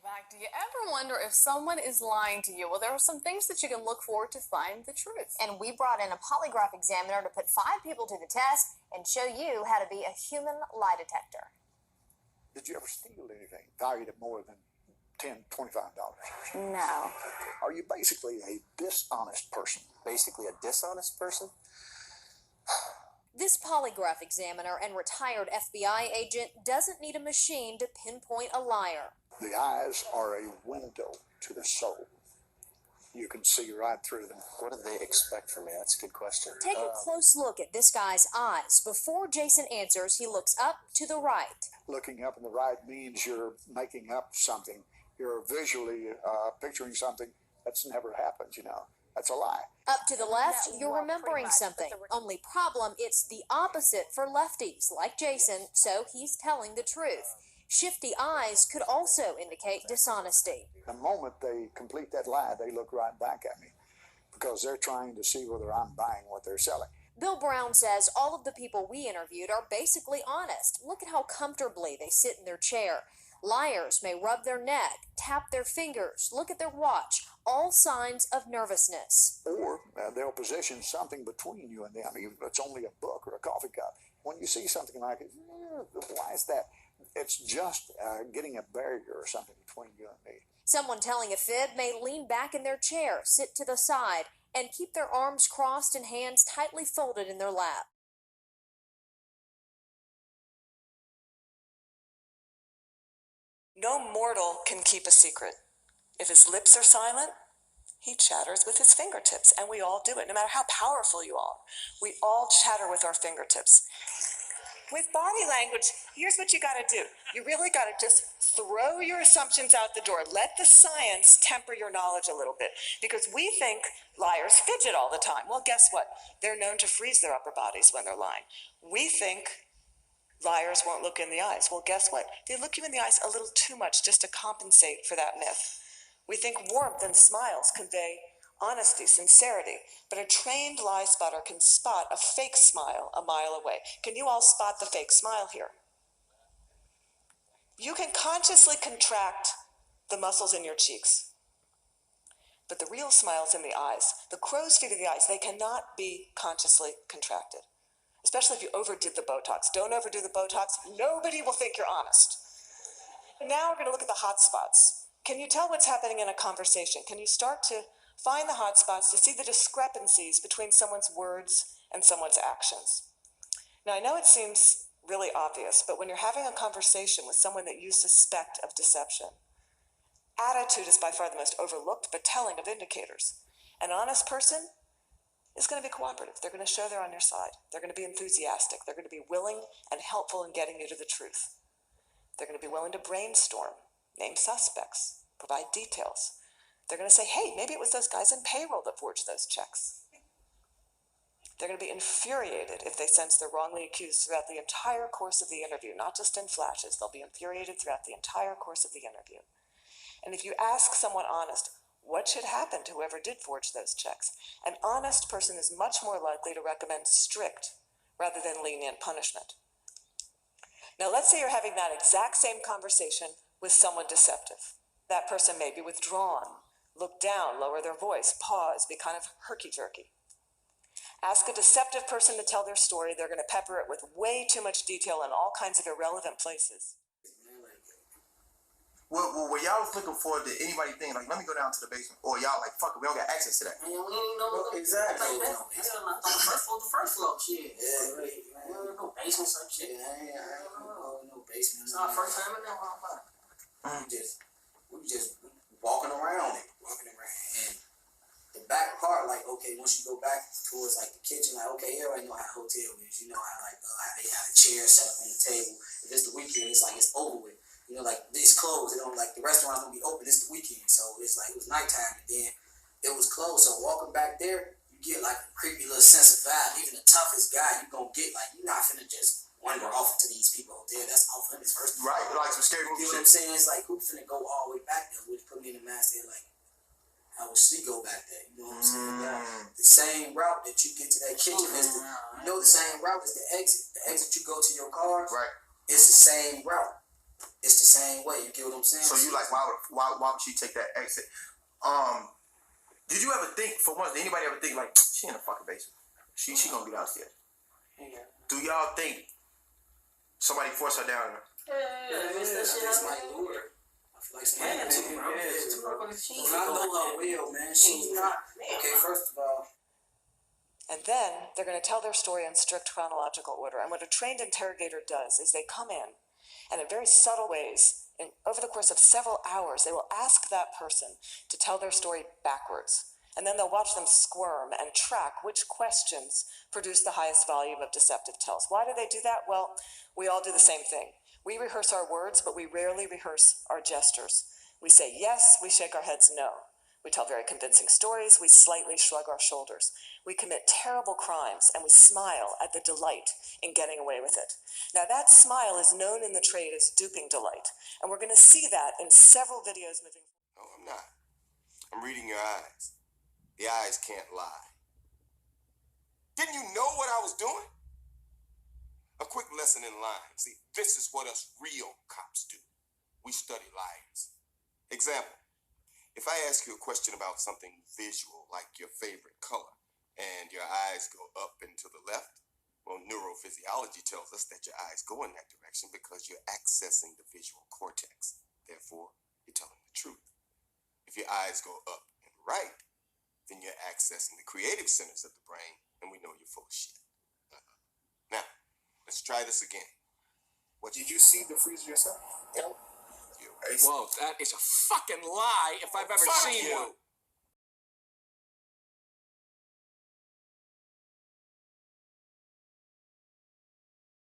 back. Do you ever wonder if someone is lying to you? Well, there are some things that you can look for to find the truth. And we brought in a polygraph examiner to put 5 people to the test and show you how to be a human lie detector. Did you ever steal anything valued at more than $10, $25? No. Are you basically a dishonest person? Basically a dishonest person? This polygraph examiner and retired FBI agent doesn't need a machine to pinpoint a liar. The eyes are a window to the soul. You can see right through them. What do they expect from me? That's a good question. Take a close look at this guy's eyes. Before Jason answers, he looks up to the right. Looking up in the right means you're making up something. You're visually picturing something that's never happened, you know. That's a lie. Up to the left, you're remembering something. Only problem, it's the opposite for lefties, like Jason, so he's telling the truth. Shifty eyes could also indicate dishonesty. The moment they complete that lie, they look right back at me because they're trying to see whether I'm buying what they're selling. Bill Brown says all of the people we interviewed are basically honest. Look at how comfortably they sit in their chair. Liars may rub their neck, tap their fingers, look at their watch, all signs of nervousness. Or they'll position something between you and them. It's only a book or a coffee cup. When you see something like it, why is that? It's just getting a barrier or something between you and me. Someone telling a fib may lean back in their chair, sit to the side, and keep their arms crossed and hands tightly folded in their lap. No mortal can keep a secret. If his lips are silent, he chatters with his fingertips, and we all do it, no matter how powerful you are. We all chatter with our fingertips. With body language, here's what you got to do. You really got to just throw your assumptions out the door. Let the science temper your knowledge a little bit, because we think liars fidget all the time. Well, guess what? They're known to freeze their upper bodies when they're lying. We think liars won't look in the eyes. Well, guess what? They look you in the eyes a little too much just to compensate for that myth. We think warmth and smiles convey honesty, sincerity, but a trained lie spotter can spot a fake smile a mile away. Can you all spot the fake smile here? You can consciously contract the muscles in your cheeks, but the real smile's in the eyes. The crow's feet of the eyes, they cannot be consciously contracted, especially if you overdid the Botox. Don't overdo the Botox. Nobody will think you're honest. Now we're going to look at the hot spots. Can you tell what's happening in a conversation? Can you start to find the hot spots to see the discrepancies between someone's words and someone's actions? Now, I know it seems really obvious, but when you're having a conversation with someone that you suspect of deception, attitude is by far the most overlooked but telling of indicators. An honest person is going to be cooperative. They're going to show they're on your side. They're going to be enthusiastic. They're going to be willing and helpful in getting you to the truth. They're going to be willing to brainstorm, name suspects, provide details. They're going to say, hey, maybe it was those guys in payroll that forged those checks. They're going to be infuriated if they sense they're wrongly accused throughout the entire course of the interview, not just in flashes. They'll be infuriated throughout the entire course of the interview. And if you ask someone honest, what should happen to whoever did forge those checks? An honest person is much more likely to recommend strict rather than lenient punishment. Now, let's say you're having that exact same conversation with someone deceptive. That person may be withdrawn, look down, lower their voice, pause, be kind of herky-jerky. Ask a deceptive person to tell their story. They're going to pepper it with way too much detail in all kinds of irrelevant places. Well, y'all was looking for, did anybody think, like, let me go down to the basement? Or y'all like, fuck it, we don't got access to that. Man, we ain't know. Exactly. Like, that's on the first floor, shit. Yeah, right. We don't know basement, some shit. Yeah, I don't know. No basement. It's our first time in there, We just walking around it. And the back part, like, okay, once you go back towards, like, the kitchen, like, okay, everybody know how a hotel is. You know how, like, how they have a chair set up on the table. If it's the weekend, it's like, it's over with. You know, like, it's closed. They don't, like, the restaurant's gonna be open. It's the weekend. So it's like, it was nighttime, and then it was closed. So walking back there, you get, like, a creepy little sense of vibe. Even the toughest guy, you gonna get, like, you're not finna just wander off into these people there. That's off limits first. Right, like some scary movie. You know what I'm saying? It's like, who finna go all the way back there? Which put me in the mask there, like, how would she go back there? You know what I'm saying? The same route that you get to that kitchen is the same route as the exit. The exit you go to your car, right? It's the same route. it's the same way. You get what I'm saying? So you like, why would she take that exit? Did you ever think, for once, did anybody ever think like, she in the fucking basement? She gonna be downstairs. Yeah. Do y'all think somebody forced her down there? Yeah, it's that shit It's I like lure. I feel like somebody Man, took her out there. it's a motherfucker. She's I know her well, man. She's not. okay. First of all, And then they're going to tell their story in strict chronological order. And what a trained interrogator does is they come in and in very subtle ways, over the course of several hours, they will ask that person to tell their story backwards. And then they'll watch them squirm and track which questions produce the highest volume of deceptive tells. Why do they do that? Well, we all do the same thing. We rehearse our words, but we rarely rehearse our gestures. We say yes, we shake our heads no. We tell very convincing stories, we slightly shrug our shoulders. We commit terrible crimes, and we smile at the delight in getting away with it. Now, that smile is known in the trade as duping delight, and we're going to see that in several videos moving forward. No, I'm not. I'm reading your eyes. The eyes can't lie. Didn't you know what I was doing? A quick lesson in lying. See, this is what us real cops do. We study liars. Example. If I ask you a question about something visual, like your favorite color, and your eyes go up and to the left, well, neurophysiology tells us that your eyes go in that direction because you're accessing the visual cortex. Therefore, you're telling the truth. If your eyes go up and right, then you're accessing the creative centers of the brain, and we know you're full of shit. Now, let's try this again. Did you see the freezer yourself? You. Well, that is a fucking lie if I've ever Fuck seen you. one.